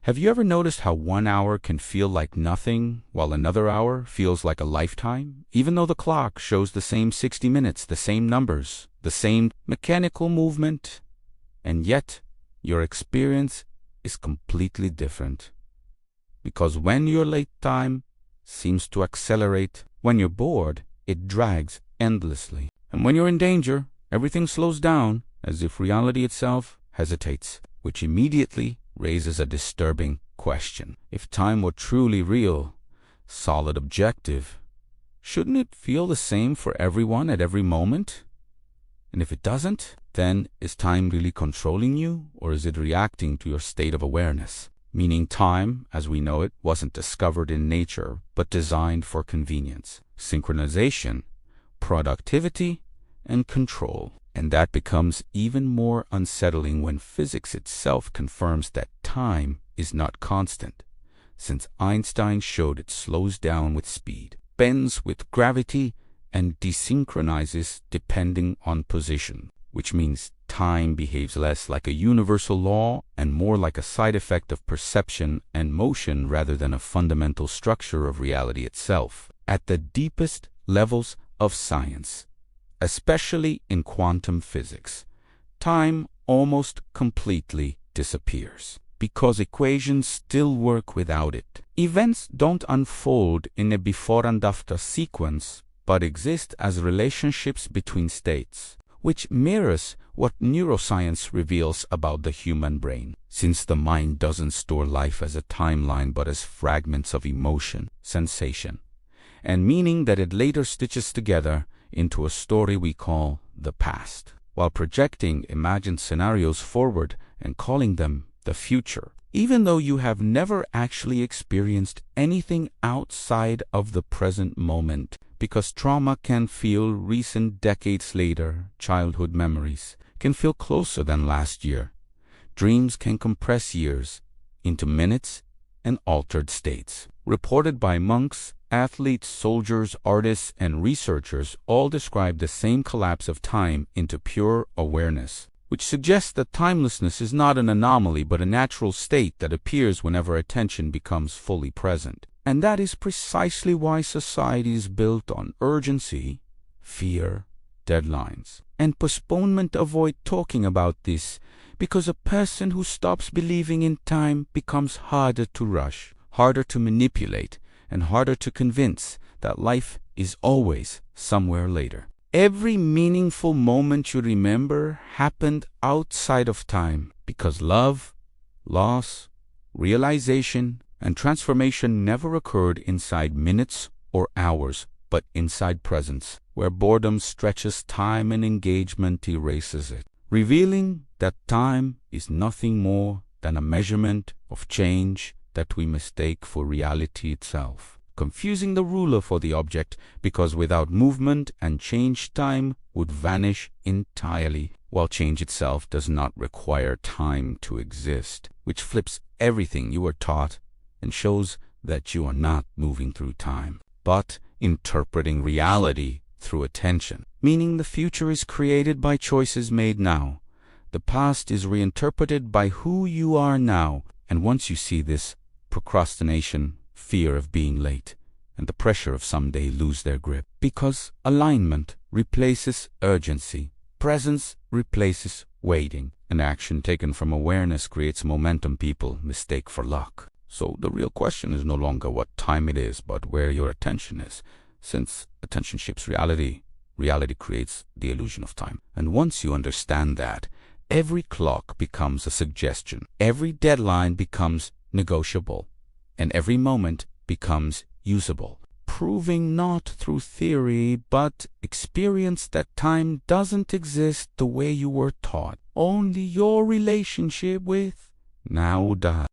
Have you ever noticed how 1 hour can feel like nothing, while another hour feels like a lifetime? Even though the clock shows the same 60 minutes, the same numbers, the same mechanical movement, and yet your experience is completely different. Because when you're late, time seems to accelerate. When you're bored, it drags endlessly. And when you're in danger, everything slows down as if reality itself hesitates, which immediately raises a disturbing question. If time were truly real, solid, objective, shouldn't it feel the same for everyone at every moment? And if it doesn't, then is time really controlling you, or is it reacting to your state of awareness? Meaning time, as we know it, wasn't discovered in nature, but designed for convenience, synchronization, productivity, and control. And that becomes even more unsettling when physics itself confirms that time is not constant, since Einstein showed it slows down with speed, bends with gravity, and desynchronizes depending on position, which means time behaves less like a universal law and more like a side effect of perception and motion rather than a fundamental structure of reality itself. At the deepest levels of science, especially in quantum physics, time almost completely disappears because equations still work without it. Events don't unfold in a before and after sequence, but exist as relationships between states, which mirrors what neuroscience reveals about the human brain, since the mind doesn't store life as a timeline but as fragments of emotion, sensation, and meaning that it later stitches together into a story we call the past, while projecting imagined scenarios forward and calling them the future, even though you have never actually experienced anything outside of the present moment, because trauma can feel recent decades later, childhood memories can feel closer than last year, dreams can compress years into minutes and altered states. Reported by monks, athletes, soldiers, artists, and researchers all describe the same collapse of time into pure awareness, which suggests that timelessness is not an anomaly but a natural state that appears whenever attention becomes fully present. And that is precisely why society is built on urgency, fear, deadlines, and postponement. Avoid talking about this because a person who stops believing in time becomes harder to rush, harder to manipulate, and harder to convince that life is always somewhere later. Every meaningful moment you remember happened outside of time because love, loss, realization, and transformation never occurred inside minutes or hours, but inside presence, where boredom stretches time and engagement erases it, revealing that time is nothing more than a measurement of change that we mistake for reality itself, confusing the ruler for the object, because without movement and change, time would vanish entirely, while change itself does not require time to exist, which flips everything you were taught and shows that you are not moving through time, but interpreting reality through attention, meaning the future is created by choices made now. The past is reinterpreted by who you are now, and once you see this, procrastination, fear of being late, and the pressure of someday lose their grip, because alignment replaces urgency, presence replaces waiting, and action taken from awareness creates momentum people mistake for luck. So the real question is no longer what time it is, but where your attention is. Since attention shapes reality, reality creates the illusion of time. And once you understand that, every clock becomes a suggestion, every deadline becomes negotiable, and every moment becomes usable, proving not through theory but experience that time doesn't exist the way you were taught. Only your relationship with now does.